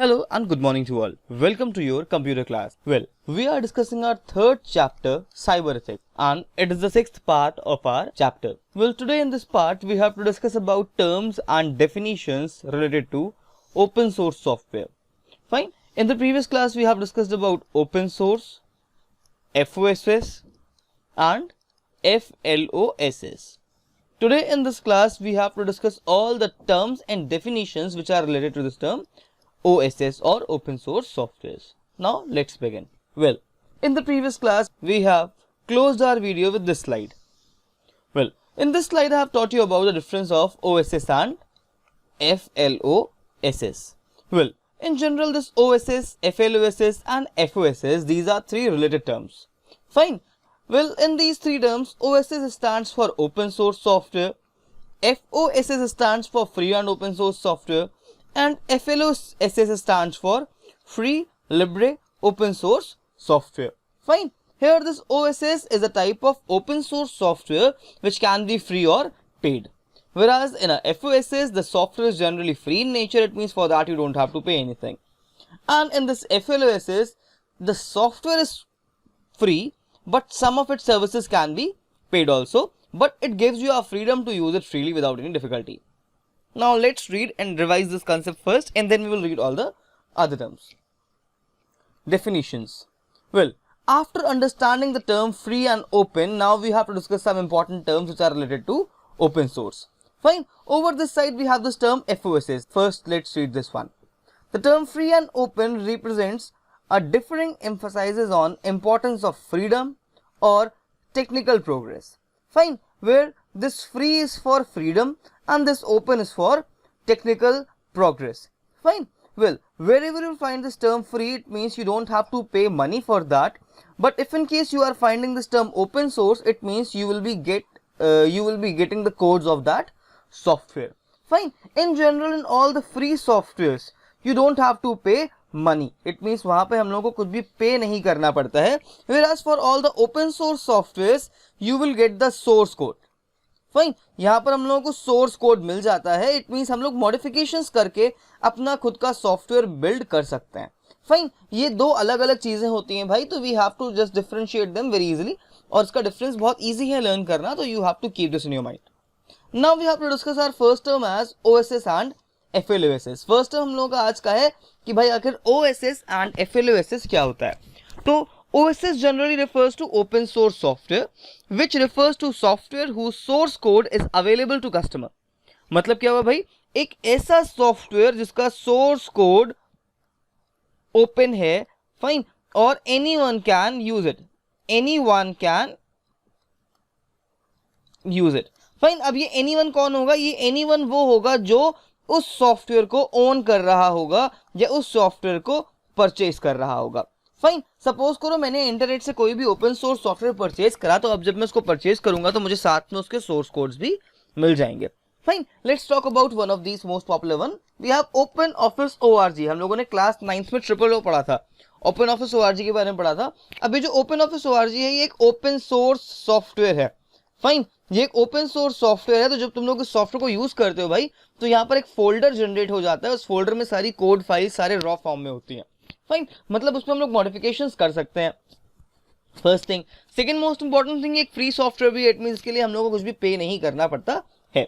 Hello and good morning to all. Welcome to your computer class. Well, we are discussing our third chapter, cyber ethics, and it is the sixth part of our chapter. Well, today in this part, we have to discuss about terms and definitions related to open source software. Fine. In the previous class, we have discussed about open source, FOSS, and FLOSS. Today in this class, we have to discuss all the terms and definitions which are related to this term, OSS or open source softwares. Now let's begin. Well, in the previous class we have closed our video with this slide. Well, in this slide I have taught you about the difference of OSS and FLOSS. Well, in general this OSS, FLOSS and FOSS, these are three related terms. Fine. Well, in these three terms, OSS stands for open source software, FOSS stands for free and open source software, and FLOSS stands for free, libre, open source software. Fine. Here this OSS is a type of open source software which can be free or paid. Whereas in a FOSS, the software is generally free in nature. It means for that you don't have to pay anything. And in this FLOSS, the software is free, but some of its services can be paid also. But it gives you a freedom to use it freely without any difficulty. Now let's read and revise this concept first, and then we will read all the other terms. Definitions. Well, after understanding the term free and open, now we have to discuss some important terms which are related to open source. Fine. Over this side we have this term FOSS. First let's read this one. The term free and open represents a differing emphasis on importance of freedom or technical progress. Fine. Where this free is for freedom and this open is for technical progress. Fine. Well, wherever you find this term free, it means you don't have to pay money for that. But if in case you are finding this term open source, it means you will be getting the codes of that software. Fine. In general, in all the free softwares, you don't have to pay money. It means वहाँ पे हम लोगों को कुछ भी pay नहीं करना पड़ता है. Whereas for all the open source softwares, you will get the source code. Fine. यहाँ पर हम लोगों को सोर्स कोड मिल जाता है. इट मीन्स हम लोग मॉडिफिकेशंस करके अपना खुद का सॉफ्टवेयर बिल्ड कर सकते हैं. फाइन. ये दो अलग अलग चीजें होती हैं भाई, तो we have to just differentiate them very easily. और इसका डिफरेंस बहुत इजी है लर्न करना, तो you have to keep this in your mind. Now we have to discuss our first term as OSS and FLOSS. First term हम लोगों का आज का है कि भाई आखिर ओएसएस एंड एफएलओएसएस क्या होता है. तो OSS generally refers to open source software, which refers to software whose source code is available to customer. मतलब क्या हुआ भाई, एक ऐसा सॉफ्टवेयर जिसका सोर्स कोड ओपन है, फाइन, और anyone can use it. Anyone can use it. Fine. अब ये anyone कौन होगा? ये anyone वो होगा जो उस सॉफ्टवेयर को ओन कर रहा होगा या उस सॉफ्टवेयर को परचेज कर रहा होगा. फाइन. सपोज करो मैंने इंटरनेट से कोई भी ओपन सोर्स सॉफ्टवेयर परचेज करा, तो अब जब मैं उसको परचेज करूंगा तो मुझे साथ में उसके सोर्स कोड्स भी मिल जाएंगे. Fine. Let's talk about one of these most popular one. We have OpenOffice ORG. हम लोगों ने क्लास 9th में ट्रिपल पढ़ा था, ओपन ऑफिस ORG के बारे में पढ़ा था. अभी जो ओपन ऑफिस ORG है ये एक ओपन सोर्स सॉफ्टवेयर है. फाइन. ये एक ओपन सोर्स सॉफ्टवेयर है, तो जब तुम लोग इस सॉफ्टवेयर को यूज करते हो भाई, तो यहाँ पर एक फोल्डर जनरेट हो जाता है. उस फोल्डर में सारी कोड फाइल सारे रॉ फॉर्म में होती है. फाइन. मतलब उसमें हम लोग मॉडिफिकेशंस कर सकते हैं. First thing. Second most important thing, एक फ्री सॉफ्टवेयर भी. इट मींस इसके लिए हम लोगों को कुछ भी पे नहीं करना पड़ता है.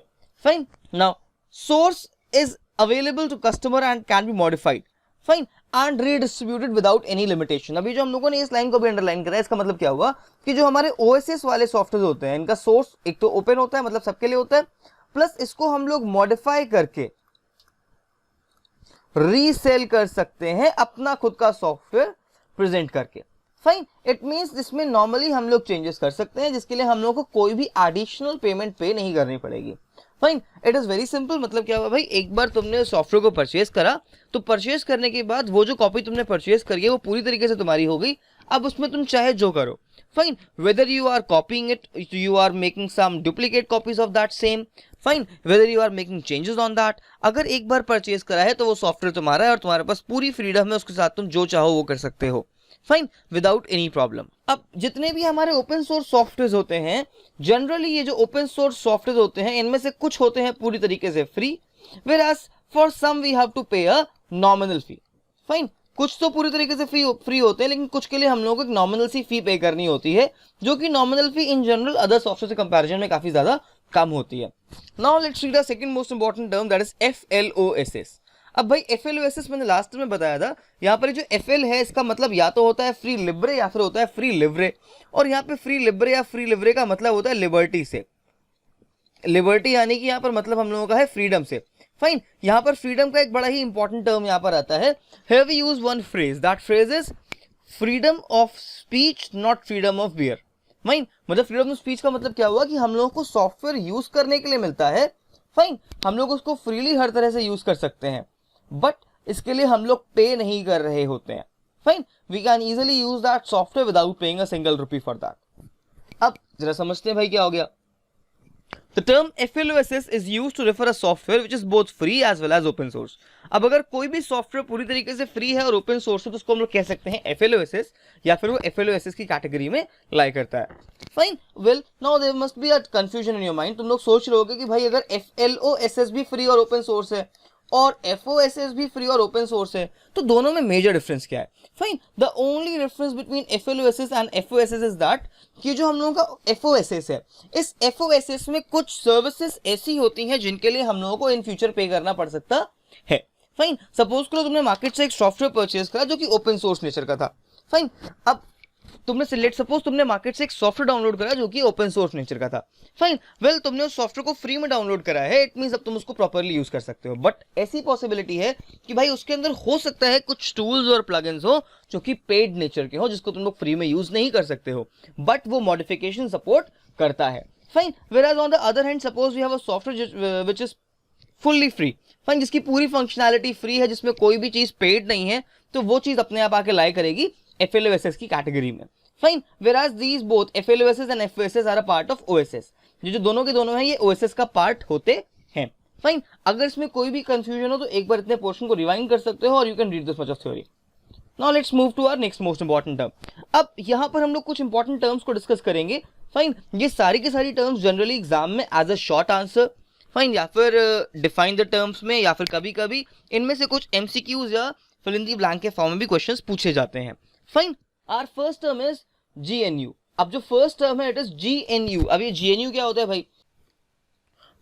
Fine. Now source is available to customer and can be modified. Fine. And redistributed without any limitation. अभी जो हम लोगों ने इस लाइन को भी अंडरलाइन करा है, इसका मतलब क्या हुआ कि जो हमारे ओएसएस वाले सॉफ्टवेयर होते हैं, इनका सोर्स एक तो ओपन होता है, मतलब सबके लिए होता है, प्लस इसको हम लोग मॉडिफाई करके रीसेल कर सकते हैं अपना खुद का सॉफ्टवेयर प्रेजेंट करके. फाइन. इट मींस इसमें नॉर्मली हम लोग चेंजेस कर सकते हैं, जिसके लिए हम लोग को कोई भी एडिशनल पेमेंट पे नहीं करनी पड़ेगी. Fine. It is very simple. मतलब क्या हुआ भाई, एक बार तुमने सॉफ्टवेयर को परचेज करा, तो परचेज करने के बाद वो जो कॉपी तुमने परचेज करी है वो पूरी तरीके से तुम्हारी हो गई. अब उसमें तुम चाहे जो करो. Fine. Whether you are copying it, you are making some duplicate copies of that same. Fine. Whether you are making changes on that. अगर एक बार परचेज करा है तो वो सॉफ्टवेयर तुम्हारा है और तुम्हारे पास पूरी फ्रीडम है, उसके साथ तुम जो चाहो वो कर सकते हो. फाइन. Without any problem. अब जितने भी हमारे ओपन सोर्स सॉफ्टवेयर होते हैं, जनरली ये जो ओपन सोर्स सॉफ्टवेयर होते हैं, इनमें से कुछ होते हैं पूरी तरीके से free, whereas for some we have to pay a nominal fee. Fine, कुछ तो पूरी तरीके से फ्री होते हैं, लेकिन कुछ के लिए हम लोगों को एक नॉमिनल सी फी पे करनी होती है, जो कि nominal fee in general other software से कंपैरिजन में काफी ज्यादा कम होती है। Now let's read the second most important term, that is FLOSS। अब भाई FLOSS मैंने लास्ट में बताया था, यहाँ पर जो FL है इसका मतलब या तो होता है फ्री लिब्रे या फिर होता है फ्री लिवरे, और यहाँ पे फ्री लिब्रे या फ्री लिवरे का मतलब होता है लिबर्टी से। लिबर्टी यानी कि यहाँ पर मतलब हम लोगों का है फ्रीडम से। फाइन, यहाँ पर फ्रीडम का एक बड़ा ही इंपॉर्टेंट टर्म यहाँ पर आता है। Here we use one phrase, that phrase is freedom of speech not freedom of beer। Fine, मतलब फ्रीडम ऑफ स्पीच का मतलब क्या हुआ कि हम लोगों को सॉफ्टवेयर यूज करने के लिए मिलता है। फाइन, हम लोग उसको फ्रीली हर तरह से यूज कर सकते हैं, बट इसके लिए हम लोग पे नहीं कर रहे होते हैं। Fine, we can easily use that software without paying a single rupee for that. अब जरा समझते हैं भाई क्या हो गया। The term FLOSS is used to refer a software which is both free as well as open source। अब अगर कोई भी सॉफ्टवेयर पूरी तरीके से फ्री है और ओपन सोर्स है तो उसको हम लोग कह सकते हैं FLOSS, या फिर वो FLOSS की कैटेगरी में लाई करता है। Fine, well now there must be a confusion in your mind. तुम लोग सोच रहे होगे कि भाई अगर FLOSS भी फ्री और ओपन सोर्स है और FOSS भी फ्री और ओपन सोर्स है, तो दोनों में मेजर डिफरेंस क्या है? Fine, the only difference between FLOSS and FOSS is that कि जो हम लोगों का FOSS है, इस FOSS में कुछ सर्विसेज ऐसी होती हैं जिनके लिए हम लोगों को इन फ्यूचर पे करना पड़ सकता है। फाइन, सपोज करो तुमने मार्केट से एक सॉफ्टवेयर परचेज करा जो कि ओपन सोर्स नेचर का था। फाइन, अब तुमने लेट सपोज तुमने मार्केट से एक सॉफ्टवेयर डाउनलोड करा जो कि ओपन सोर्स नेचर का था। फाइन, वेल तुमने उस सॉफ्टवेयर को फ्री में डाउनलोड करा है, इट मींस अब तुम उसको प्रॉपर्ली यूज कर सकते हो। बट ऐसी पॉसिबिलिटी है कि भाई उसके अंदर हो सकता है कुछ टूल्स और प्लगइन्स हो जो कि पेड नेचर के हो, जिसको तुम लोग फ्री में यूज नहीं कर सकते हो, बट वो मॉडिफिकेशन सपोर्ट करता है। Fine, whereas on the other hand suppose we have a software which is fully free. Fine, जिसकी पूरी फंक्शनैलिटी फ्री है, जिसमें कोई भी चीज पेड नहीं है, तो वो चीज अपने आप आके लाई करेगी FLOSS की कैटेगरी में। Fine, whereas these both FLOSS and FOSS are a part of OSS। जो दोनों के दोनों हैं ये OSS का पार्ट होते हैं। फाइन, अगर इसमें कोई भी कंफ्यूजन हो तो एक बार इतने पोर्शन को रिवाइंड कर सकते हो और you can read this much of theory. Now let's move to our next most important term. अब यहाँ पर हम लोग कुछ इंपॉर्टेंट टर्म्स को डिस्कस करेंगे। फाइन, ये सारी की सारी टर्म्स जनरली एग्जाम में as a short answer, fine, या फिर डिफाइन द टर्म्स में, या फिर कभी कभी इनमें से कुछ MCQs या फिल इन द ब्लैंक के फॉर्म में भी क्वेश्चंस पूछे जाते हैं। Fine, our first term is GNU। अब जो फर्स्ट टर्म है इट इज GNU। अब ये GNU क्या होता है भाई?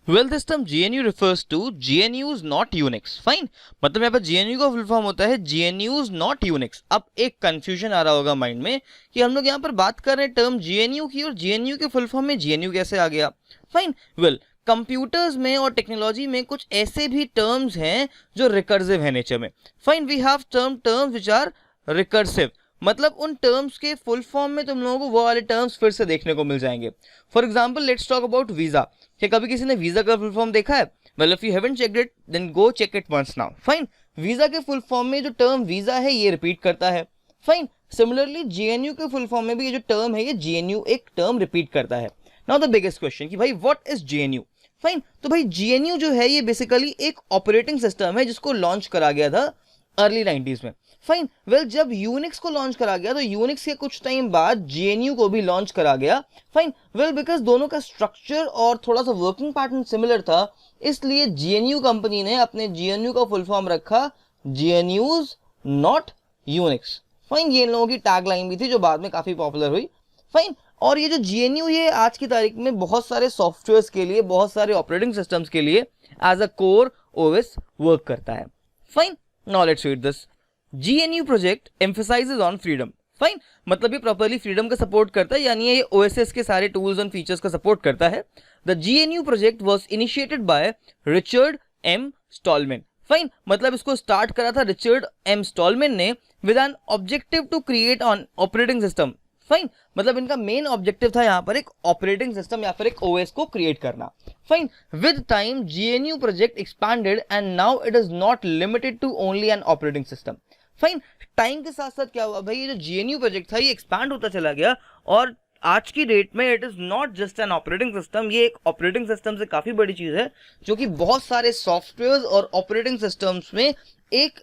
Well, this term GNU refers to GNUs not Unix। Fine, मतलब यहाँ पर GNU का फुल फॉर्म होता है GNUs not Unix। अब एक कंफ्यूजन आ रहा होगा माइंड में कि हम लोग यहाँ पर बात कर रहे हैं टर्म GNU की, और GNU के फुल फॉर्म में GNU कैसे आ गया? फाइन, वेल कंप्यूटर्स में और टेक्नोलॉजी में कुछ ऐसे भी टर्म्स हैं जो रिकर्सिव है नेचर में। Fine, we have terms which are recursive, मतलब उन टर्म्स के फुल फॉर्म में तुम लोगों को वो वाले टर्म्स फिर से देखने को मिल जाएंगे। For example let's talk about visa. क्या कभी किसी ने वीजा का फुल फॉर्म देखा है? Well if you haven't checked it then go check it once now. Fine, visa के फुल फॉर्म में जो टर्म वीजा है ये रिपीट करता है। फाइन, सिमिलरली GNU के फुल फॉर्म में भी ये जो टर्म है ये GNU एक टर्म रिपीट करता है। नाउ द बिगेस्ट क्वेश्चन कि भाई व्हाट इज GNU? फाइन, तो भाई GNU जो है ये बेसिकली एक ऑपरेटिंग सिस्टम है जिसको लॉन्च करा गया था अर्ली 90s में। फाइन, वेल जब यूनिक्स को लॉन्च करा गया तो यूनिक्स के कुछ टाइम बाद GNU को भी लॉन्च करा गया। फाइन, वेल बिकॉज दोनों का स्ट्रक्चर और थोड़ा सा वर्किंग पैटर्न सिमिलर था, इसलिए GNU कंपनी ने अपने GNU का फुल फॉर्म रखा GNUs not Unix। फाइन, ये इन लोगों की टैगलाइन भी थी जो बाद में काफी पॉपुलर हुई। फाइन, और ये जो GNU ये आज की तारीख में बहुत सारे सॉफ्टवेयर्स के लिए, बहुत सारे ऑपरेटिंग सिस्टम्स के लिए as a core OS work करता है। Fine, now let's read this. GNU project emphasizes on freedom। Fine, मतलब ये प्रॉपर्ली फ्रीडम का सपोर्ट करता है, यानी ये OSS के सारे टूल्स एंड फीचर्स का सपोर्ट करता है। The GNU project was initiated by Richard M. Stallman. Fine, मतलब इसको स्टार्ट करा था रिचर्ड M. स्टॉलमैन ने with an objective to create on operating system. Fine, मतलब इनका मेन ऑब्जेक्टिव था यहाँ पर एक ऑपरेटिंग सिस्टम या फिर एक OS को क्रिएट करना। Fine, with time GNU project expanded and now it is not limited to only an operating system. Fine, time के साथ साथ क्या हुआ भाई, ये जो GNU प्रोजेक्ट था ये एक्सपैंड होता चला गया और आज की डेट में it is not just an operating system, ये एक ऑपरेटिंग सिस्टम से काफी बड़ी चीज है जो कि बहुत सारे सॉफ्टवेयर और ऑपरेटिंग सिस्टम्स में एक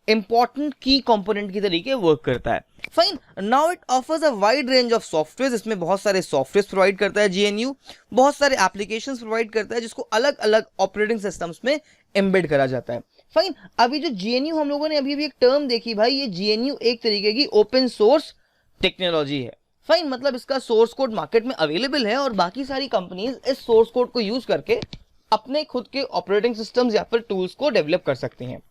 इंपॉर्टेंट की कंपोनेंट की तरीके वर्क करता है। Fine, now it offers a wide range of software, इसमें बहुत सारे सॉफ्टवेयर प्रोवाइड करता है GNU, बहुत सारे एप्लीकेशंस प्रोवाइड करता है जिसको अलग अलग ऑपरेटिंग सिस्टम्स में एम्बेड करा जाता है। फाइन, अभी जो GNU हम लोगों ने अभी एक टर्म देखी भाई, ये GNU एक तरीके की ओपन सोर्स टेक्नोलॉजी है। फाइन, मतलब इसका सोर्स कोड मार्केट में अवेलेबल है और बाकी सारी कंपनीज इस सोर्स कोड को यूज करके अपने खुद के ऑपरेटिंग सिस्टम्स या फिर टूल्स को डेवलप कर सकते हैं।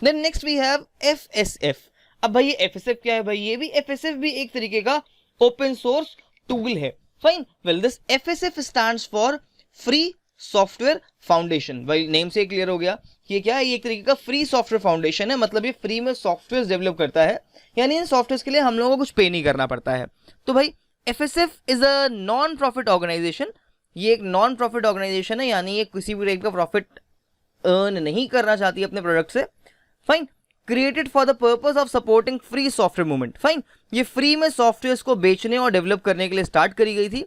Then next we have FSF। अब भाई ये FSF क्या है भाई, ये भी FSF भी एक तरीके का ओपन सोर्स टूल है। Fine, well this FSF stands for free software foundation. भाई नेम से क्लियर हो गया कि ये क्या है, ये एक तरीके का फ्री सॉफ्टवेयर फाउंडेशन है, मतलब ये फ्री में सॉफ्टवेयर डेवलप करता है, यानी इन सॉफ्टवेयर के लिए हम लोगों को कुछ पे नहीं करना पड़ता है। तो भाई FSF is a non profit organization, ये एक नॉन प्रॉफिट ऑर्गेनाइजेशन है, यानी ये किसी भी टाइप का प्रॉफिट अर्न नहीं करना चाहती अपने प्रोडक्ट से। Fine, created for the purpose of supporting free software movement. Fine, ये फ्री में सॉफ्टवेयर को बेचने और डेवलप करने के लिए स्टार्ट करी गई थी।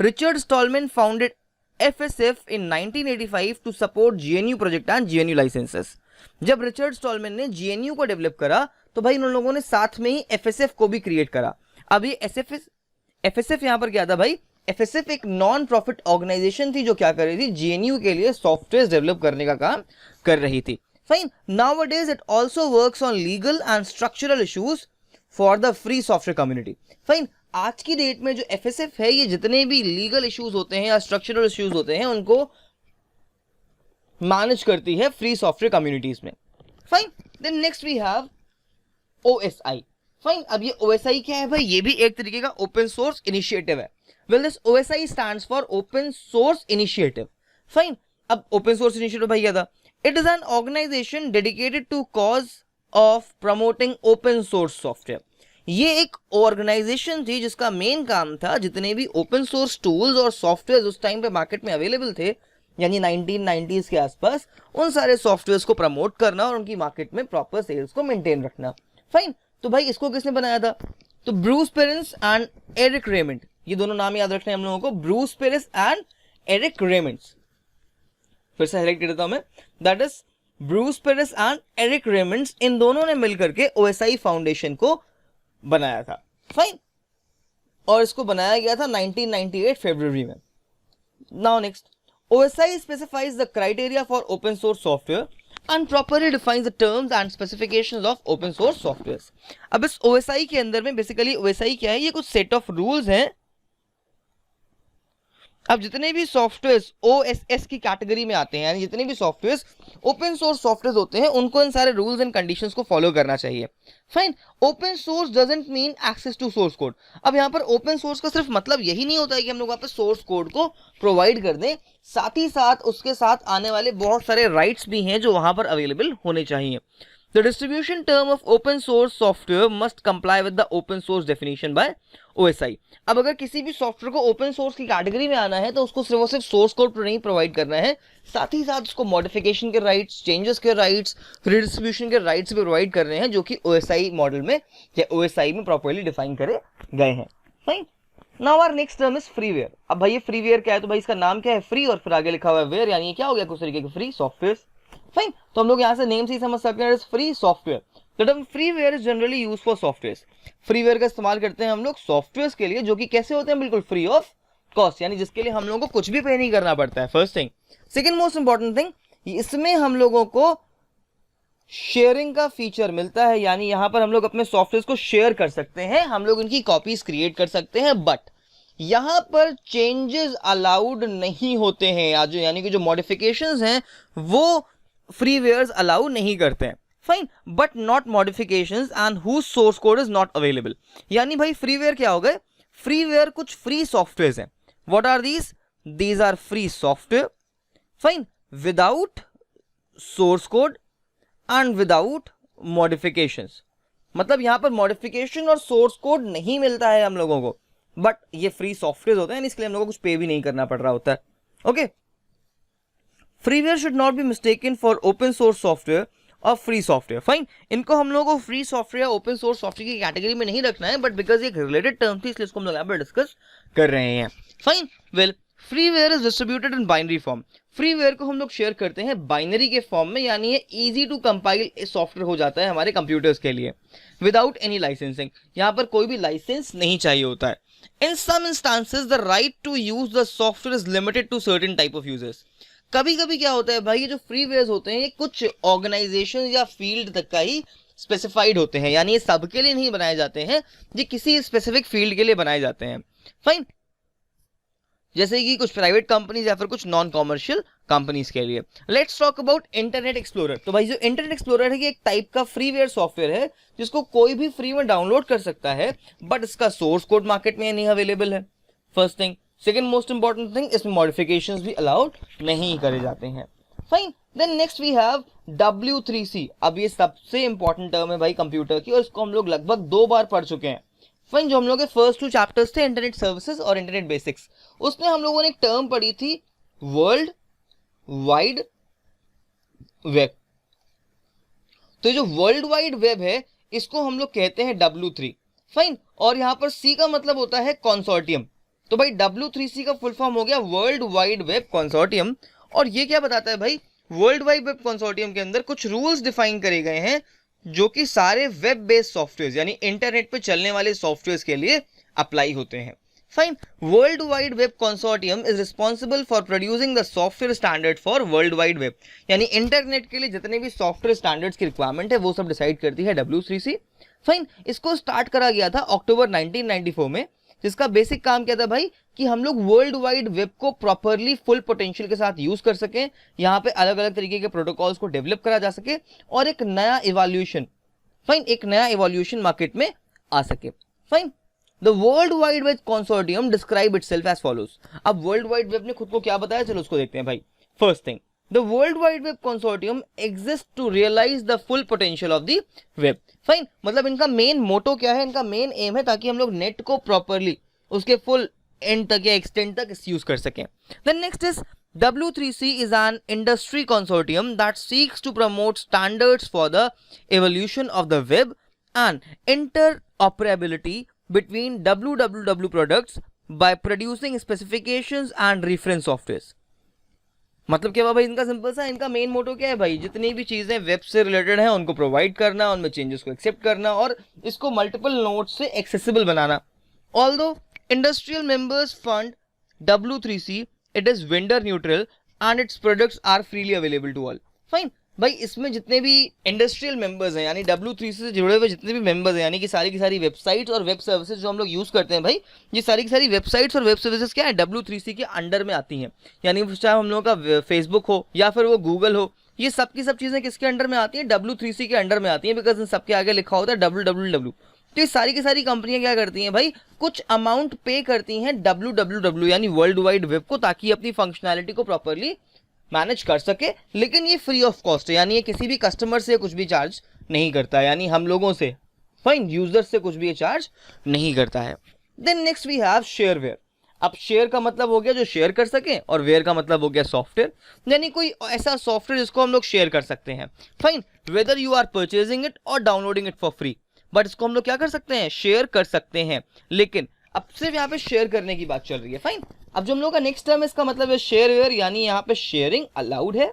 Richard Stallman founded FSF in 1985 to support GNU project and GNU licenses। जब रिचर्ड स्टॉलमैन ने GNU को डेवलप करा तो भाई उन लोगों ने साथ में ही FSF को भी क्रिएट करा। अब ये FSF यहाँ पर क्या था भाई, FSF एक नॉन प्रॉफिट ऑर्गेनाइजेशन थी जो क्या कर रही थी, GNU के लिए सॉफ्टवेयर डेवलप करने का काम कर रही थी। Fine, nowadays it also works on legal and structural issues for the free software community. Fine, आज की डेट में जो FSF है ये जितने भी लीगल इश्यूज होते हैं या स्ट्रक्चरल इश्यूज होते हैं उनको मैनेज करती है फ्री सॉफ्टवेयर कम्युनिटीज में। Fine, then next we have OSI। Fine, अब ये OSI क्या है भाई, ये भी एक तरीके का ओपन सोर्स इनिशिएटिव है। Well this OSI stands for open source initiative. Fine, अब ओपन सोर्स इनिशिएटिव भाई क्या था, it is an organization dedicated to cause of promoting open source software. ये एक ऑर्गेनाइजेशन थी जिसका मेन काम था जितने भी ओपन सोर्स टूल्स और सॉफ्टवेयर उस टाइम पे मार्केट में अवेलेबल थे, यानी 1990s के आसपास, उन सारे सॉफ्टवेयर्स को प्रमोट करना और उनकी मार्केट में प्रॉपर सेल्स को मेंटेन रखना। फाइन, तो भाई इसको किसने बनाया था, तो Bruce Perens and Eric Raymond, ये दोनों नाम याद रखने हैं हम लोगों को, Bruce Perens and Eric Raymond. फिर से हाईलाइट कर देता हूं मैं, that is Bruce Perens and Eric Raymond, इन दोनों ने मिलकर के OSI फाउंडेशन को बनाया था। फाइन, और इसको बनाया गया था 1998 फरवरी में। Now next, OSI specifies the criteria for open source software and properly defines the terms and specifications of open source softwares। अब इस OSI के अंदर में बेसिकली OSI क्या है, ये कुछ सेट ऑफ रूल्स हैं। अब जितने भी सॉफ्टवेयर्स OSS की कैटेगरी में आते हैं, यानी जितने भी सॉफ्टवेयर्स ओपन सोर्स सॉफ्टवेयर होते हैं उनको इन सारे रूल्स एंड कंडीशंस को फॉलो करना चाहिए। Fine, open source doesn't mean access to source code. अब यहाँ पर ओपन सोर्स का सिर्फ मतलब यही नहीं होता है कि हम लोग वहाँ पर सोर्स कोड को प्रोवाइड कर दें, साथ ही साथ उसके साथ आने वाले बहुत सारे राइट्स भी हैं जो वहाँ पर अवेलेबल होने चाहिए। The distribution term of open source software must comply with the open source definition by OSI। अब अगर किसी भी सॉफ्टवेयर को ओपन सोर्स की कैटेगरी में आना है तो उसको सिर्फ और सिर्फ सोर्स कोड नहीं प्रोवाइड करना है, साथ ही साथ उसको मॉडिफिकेशन के राइट्स, चेंजेस के राइट्स, रिडिस्ट्रीब्यूशन के राइट्स भी प्रोवाइड करने हैं जो कि OSI मॉडल में या OSI में प्रॉपर्ली डिफाइन करे गए हैं। Fine, now our next term is freeware. अब भाई ये फ्रीवेयर क्या है, तो भाई इसका नाम क्या है, फ्री, और फिर आगे लिखा हुआ है वेयर, यानी ये क्या हो गया, कुछ तरीके के फ्री सॉफ्टवेयर। फाइन, तो हम लोग यहाँ से नेम से ही समझ सकते हैं, free software. The term freeware is generally used for softwares. Freeware का इस्तेमाल करते हैं हम लोग सॉफ्टवेयर्स के लिए जो कि कैसे होते हैं, बिल्कुल फ्री ऑफ कॉस्ट, यानी जिसके लिए हम लोगों को कुछ भी पे नहीं करना पड़ता है। First thing. Second most important thing, इसमें हम लोगों को शेयरिंग का फीचर मिलता है, यानी यहाँ पर हम लोग अपने सॉफ्टवेयर को शेयर कर सकते हैं, हम लोग इनकी कॉपीज क्रिएट कर सकते हैं, बट यहाँ पर चेंजेस अलाउड नहीं होते हैं, आज यानी कि जो मॉडिफिकेशंस हैं वो फ्रीवेयर्स अलाउ नहीं करते हैं। Fine, but not modifications and whose source code is not available. यानी भाई फ्रीवेयर क्या हो गए, फ्रीवेयर कुछ फ्री सॉफ्टवेयर हैं। What are these are free software, fine, without source code and without modifications. मतलब यहां पर मॉडिफिकेशन और सोर्स कोड नहीं मिलता है हम लोगों को, बट ये फ्री सॉफ्टवेयर होते हैं, इसके लिए हम लोगों को कुछ पे भी नहीं करना पड़ रहा होता है। Okay, freeware should not be mistaken for open source software और फ्री सॉफ्टवेयर। फाइन, इनको हम लोगों को free software open source software की कैटेगरी में नहीं रखना है, बट बिकॉज ये रिलेटेड टर्म थी इसलिए इसको हम लोग यहाँ पर डिस्कस कर रहे हैं। Fine, well, freeware is distributed in binary form. Freeware को हम लोग शेयर करते हैं बाइनरी के फॉर्म में, यानी ये इजी टू कंपाइल सॉफ्टवेयर हो जाता है हमारे कंप्यूटर्स के लिए, विदाउट एनी लाइसेंसिंग। यहाँ पर कोई भी लाइसेंस नहीं चाहिए होता है। In some instances, the right to use the software is limited to certain type of users। कभी कभी क्या होता है भाई, ये जो फ्रीवेयर होते हैं ये कुछ ऑर्गेनाइजेशन या फील्ड तक का ही स्पेसिफाइड होते हैं, यानी ये सबके लिए नहीं बनाए जाते हैं, ये किसी स्पेसिफिक फील्ड के लिए बनाए जाते हैं। फाइन, जैसे कि कुछ प्राइवेट कंपनीज या फिर कुछ नॉन कॉमर्शियल कंपनीज के लिए। Let's talk about internet explorer. तो भाई जो इंटरनेट एक्सप्लोरर है ये एक टाइप का फ्रीवेयर सॉफ्टवेयर है जिसको कोई भी फ्री में डाउनलोड कर सकता है, बट इसका सोर्स कोड मार्केट में नहीं अवेलेबल है, first thing. Second most important thing, इसमें मॉडिफिकेशंस भी अलाउड नहीं करे जाते हैं। Fine, then next we have W3C। अब ये सबसे इंपॉर्टेंट टर्म है भाई कंप्यूटर की, और इसको हम लोग लगभग 2 बार पढ़ चुके हैं। फाइन, जो हम लोग के फर्स्ट 2 चैप्टर्स थे इंटरनेट सर्विसेज और इंटरनेट बेसिक्स, उसमें हम लोगों ने एक टर्म पढ़ी थी वर्ल्ड वाइड वेब। तो जो वर्ल्ड वाइड वेब है इसको हम लोग कहते हैं W3। फाइन, और यहां पर C का मतलब होता है कंसोर्टियम। तो भाई W3C का फुल फॉर्म हो गया वर्ल्ड वाइड वेब कंसोर्टियम। और ये क्या बताता है भाई, वर्ल्ड वाइड वेब कंसोर्टियम के अंदर कुछ रूल्स डिफाइन करे गए हैं जो कि सारे वेब बेस्ड सॉफ्टवेयर यानी इंटरनेट पे चलने वाले सॉफ्टवेयर के लिए अप्लाई होते हैं। Fine, world wide web consortium is responsible for producing the software standard for world wide web, यानी इंटरनेट के लिए जितने भी सॉफ्टवेयर स्टैंडर्ड्स की रिक्वायरमेंट है वो सब डिसाइड करती है W3C। फाइन, इसको स्टार्ट करा गया था अक्टूबर 1994 में, जिसका बेसिक काम क्या था भाई कि हम लोग वर्ल्ड वाइड वेब को प्रॉपरली फुल पोटेंशियल के साथ यूज कर सकें, यहाँ पे अलग अलग तरीके के प्रोटोकॉल्स को डेवलप करा जा सके और एक नया इवोल्यूशन, फाइन, एक नया इवोल्यूशन मार्केट में आ सके। Fine, the world wide web consortium describe itself as follows. अब वर्ल्ड वाइड वेब ने खुद को क्या बताया, चलो उसको देखते हैं भाई। First thing, the world wide web consortium exists to realize the full potential of the web। Fine, मतलब इनका मेन मोटो क्या है, इनका मेन एम है ताकि हम लोग नेट को प्रॉपरली उसके फुल एंड तक या एक्सटेंड तक यूज कर सकें। Then next is W3C is an industry consortium that seeks to promote standards for the evolution of the web and interoperability between www products by producing specifications and reference softwares। मतलब क्या भाई इनका simple सा, इनका main motto क्या है भाई, जितनी भी चीजें वेब से रिलेटेड हैं उनको प्रोवाइड करना, उनमें चेंजेस को एक्सेप्ट करना और इसको मल्टीपल नोड्स से एक्सेसिबल बनाना। Although industrial members fund W3C, it is vendor neutral and its products are freely available to all. Fine, भाई इसमें जितने भी इंडस्ट्रियल मेंबर्स हैं यानी W3C से जुड़े हुए जितने भी मेंबर्स हैं, यानी कि सारी की सारी वेबसाइट्स और वेब सर्विसेज जो हम लोग यूज करते हैं भाई, ये सारी की सारी वेबसाइट्स और वेब सर्विसेज क्या है W3C के अंडर में आती हैं। यानी चाहे हम लोगों का फेसबुक हो या फिर वो गूगल हो, ये सब की सब चीजें किसके अंडर में आती हैं, W3C के अंडर में आती हैं, बिकॉज इन सबके आगे लिखा होता है www। तो ये सारी की सारी कंपनियां क्या करती हैं भाई, कुछ अमाउंट पे करती हैं www यानी वर्ल्ड वाइड वेब को, ताकि अपनी फंक्शनैलिटी को प्रॉपरली मैनेज कर सके। लेकिन ये फ्री ऑफ कॉस्ट है, यानी ये किसी भी कस्टमर से कुछ भी चार्ज नहीं करता है, यानी हम लोगों से, फाइन, यूजर्स से कुछ भी ये चार्ज नहीं करता है। Then next we have shareware. अब शेयर का मतलब हो गया जो शेयर कर सके और वेयर का मतलब हो गया सॉफ्टवेयर, यानी कोई ऐसा सॉफ्टवेयर जिसको हम लोग शेयर कर सकते हैं। Fine, whether you are purchasing it or downloading it for free, but इसको हम लोग क्या कर सकते हैं, शेयर कर सकते हैं। लेकिन अब सिर्फ यहाँ पे शेयर करने की बात चल रही है। फाइन, अब जो हम लोग का नेक्स्ट टर्म है इसका मतलब है शेयरवेयर, यानी यहाँ पे शेयरिंग अलाउड है,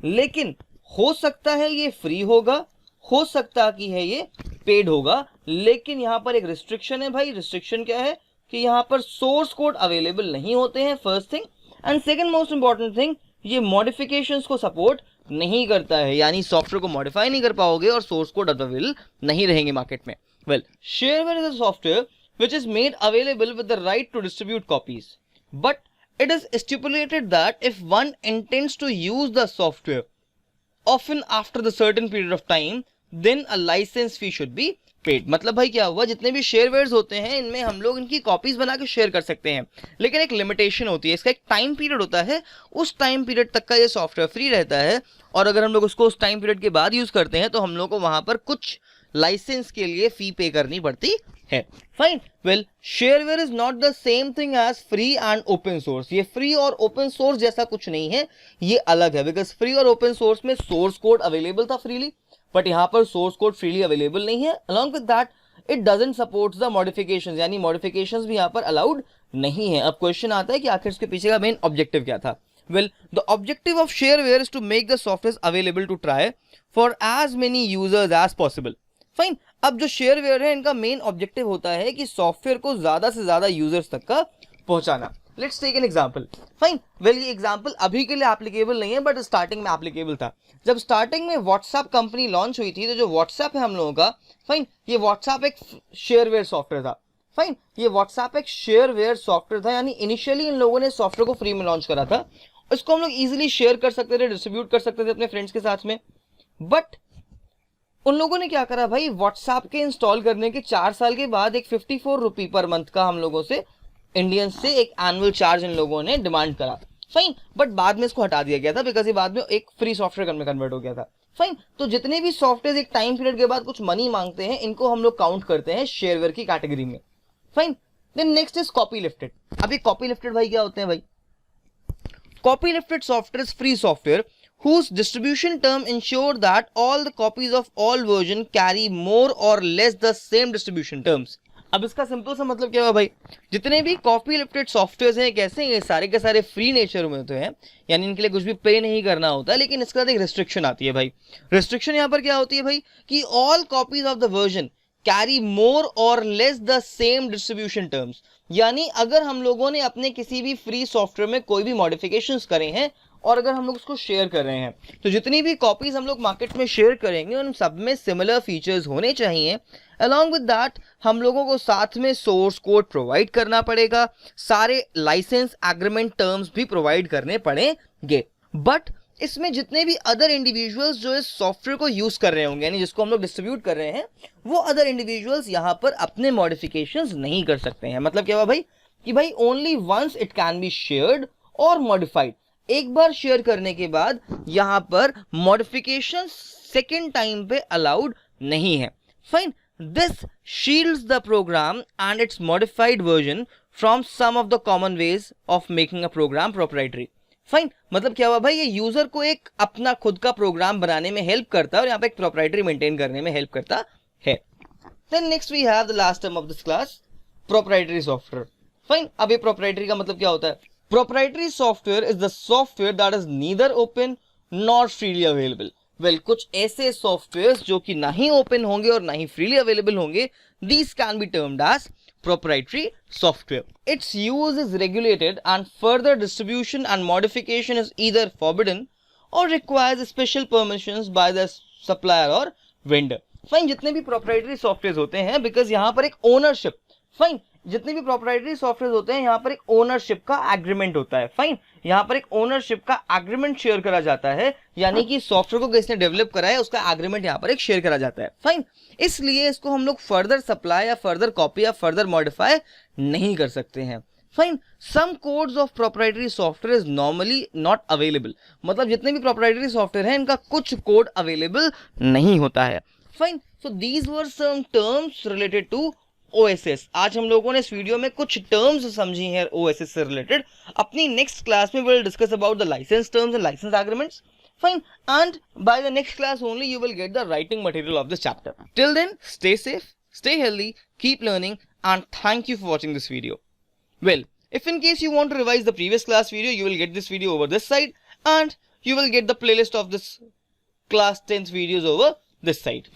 लेकिन हो सकता है ये फ्री होगा, हो सकता कि है ये पेड होगा, लेकिन यहाँ पर एक रिस्ट्रिक्शन है भाई। रिस्ट्रिक्शन क्या है कि यहाँ पर सोर्स कोड अवेलेबल नहीं होते हैं, first thing. And second most important thing, ये मॉडिफिकेशंस को सपोर्ट नहीं करता है, यानी सॉफ्टवेयर को मॉडिफाई नहीं कर पाओगे और सोर्स कोड अवेलेबल नहीं रहेंगे मार्केट में। Well, shareware is a software which is made available with the right to distribute copies, but it is stipulated that if one intends to use the software often after the certain period of time, then a license fee should be paid। मतलब भाई क्या हुआ, जितने भी शेयरवेयर्स होते हैं इनमें हम लोग इनकी कॉपीज बना के शेयर कर सकते हैं, लेकिन एक लिमिटेशन होती है, इसका एक टाइम पीरियड होता है, उस टाइम पीरियड तक का ये सॉफ्टवेयर फ्री रहता है, और अगर हम लोग उसको उस टाइम पीरियड के बाद यूज करते हैं तो हम लोग को वहां पर कुछ लाइसेंस के लिए फी पे करनी पड़ती है। Fine, well, shareware is not the same thing as free and open source. ये फ्री और ओपन सोर्स जैसा कुछ नहीं है, ये अलग है, बिकॉज फ्री और ओपन सोर्स में सोर्स कोड अवेलेबल था फ्रीली, बट यहाँ पर सोर्स कोड फ्रीली अवेलेबल नहीं है। Along with that it doesn't support the modifications, यानी मॉडिफिकेशंस भी यहाँ पर अलाउड नहीं है। अब क्वेश्चन आता है कि आखिर इसके पीछे का मेन ऑब्जेक्टिव क्या था। Well, the objective of shareware is to make the software available to try for as many users as possible. Fine, अब जो शेयरवेयर है इनका मेन ऑब्जेक्टिव होता है कि सॉफ्टवेयर को ज्यादा से ज्यादा यूजर्स तक का पहुंचाना। Let's take an example. Fine, well ये एग्जांपल अभी के लिए एप्लीकेबल नहीं है बट स्टार्टिंग में एप्लीकेबल था. जब स्टार्टिंग में व्हाट्सएप कंपनी लॉन्च हुई थी तो जो व्हाट्सएप है हम लोगों का, फाइन, ये व्हाट्सएप एक शेयरवेयर सॉफ्टवेयर था. फाइन, ये व्हाट्सएप एक शेयरवेयर सॉफ्टवेयर था, यानी इनिशियली इन लोगों ने सॉफ्टवेयर को फ्री में लॉन्च करा था. इसको हम लोग इजीली शेयर कर सकते थे, डिस्ट्रीब्यूट कर सकते थे अपने फ्रेंड्स के साथ में. बट उन लोगों ने क्या करा भाई, व्हाट्सएप के इंस्टॉल करने के 4 साल के बाद एक 54 रुपी पर मंथ का हम लोगों से, इंडियन से, एक एनुअल चार्ज इन लोगों ने डिमांड करा. फाइन, बट बाद में इसको हटा दिया गया था बिकॉज ये बाद में एक फ्री सॉफ्टवेयर में कन्वर्ट हो गया था. फाइन, तो जितने भी सॉफ्टवेयर एक टाइम पीरियड के बाद कुछ मनी मांगते हैं, इनको हम लोग काउंट करते हैं शेयरवेयर की कैटेगरी में. Fine, then next is copy lifted. अभी कॉपी लिफ्टेड भाई क्या होते हैं भाई? Copy lifted software is free software whose distribution term ensure that all the copies of all version carry more or less the same distribution terms. अब इसका simple सा मतलब क्या हुआ भाई, जितने भी कॉपी लिफ्टेड सॉफ्टवेयर हैं कैसे, ये सारे के सारे फ्री नेचर में होते हैं, यानी इनके लिए कुछ भी पे नहीं करना होता है. लेकिन इसके साथ एक रिस्ट्रिक्शन आती है भाई. रिस्ट्रिक्शन यहाँ पर क्या होती है भाई, कि all copies of the version carry more or less the same distribution terms. यानी अगर हम लोगों ने अपने किसी भी फ्री सॉफ्टवेयर में कोई भी मॉडिफिकेशंस करे हैं और अगर हम लोग उसको शेयर कर रहे हैं, तो जितनी भी कॉपीज हम लोग मार्केट में शेयर करेंगे उन सब में सिमिलर फीचर्स होने चाहिए. अलॉन्ग विद दैट हम लोगों को साथ में सोर्स कोड प्रोवाइड करना पड़ेगा, सारे लाइसेंस एग्रीमेंट टर्म्स भी प्रोवाइड करने पड़ेंगे. बट इसमें जितने भी अदर इंडिविजुअल्स जो इस सॉफ्टवेयर को यूज कर रहे होंगे, यानी जिसको हम लोग डिस्ट्रीब्यूट कर रहे हैं, वो अदर इंडिविजुअल्स यहाँ पर अपने मॉडिफिकेशंस नहीं कर सकते हैं. मतलब क्या हुआ भाई, कि भाई only once it can be shared और मॉडिफाइड. एक बार शेयर करने के बाद यहां पर मॉडिफिकेशन सेकेंड टाइम पे अलाउड नहीं है. Fine, this shields the program and its modified version from some of the common ways of making a program proprietary. Fine, मतलब क्या हुआ भाई, ये यूजर को एक अपना खुद का प्रोग्राम बनाने में हेल्प करता है और यहाँ पे एक प्रोप्राइटरी मेंटेन करने में हेल्प करता है. Then next we have the last term of this class, proprietary software. Fine, अब ये प्रोप्राइटरी का मतलब क्या होता है? Proprietary software is the software that is neither open nor freely available. Well, कुछ ऐसे सॉफ्टवेयर जो कि ना ही ओपन होंगे और ना ही फ्रीली अवेलेबल होंगे, these can be termed as proprietary software. Its use is regulated and further distribution and modification is either forbidden or requires special permissions by the supplier or vendor. Fine, जितने भी proprietary softwares होते हैं, because यहाँ पर एक ownership, fine, जितने भी proprietary software होते हैं यहाँ पर एक ओनरशिप का एग्रीमेंट होता है. फाइन, यहाँ पर एक ओनरशिप का एग्रीमेंट शेयर करा जाता है, यानी कि सॉफ्टवेयर को किसने डेवलप करा है उसका एग्रीमेंट यहाँ पर एक शेयर करा जाता है. फाइन, इसलिए इसको हम लोग फर्दर सप्लाई या फर्दर कॉपी या फर्दर मॉडिफाई नहीं कर सकते हैं. Fine, some codes of proprietary software is normally not available. मतलब जितने भी प्रोप्राइटरी सॉफ्टवेयर हैं इनका कुछ कोड अवेलेबल नहीं होता है. Fine, so these were some terms related to OSS. आज हम लोगों ने इस वीडियो में कुछ टर्म्स समझी हैं OSS से रिलेटेड. अपनी नेक्स्ट क्लास में we'll discuss about the license terms and license agreements. Fine, and by the next class only you will get the writing material of this chapter. Till then, stay safe, stay healthy, keep learning, and thank you for watching this video. Well, if in case you want to revise the previous class video, you will get this video over this side, and you will get the playlist of this class 10th videos over this side.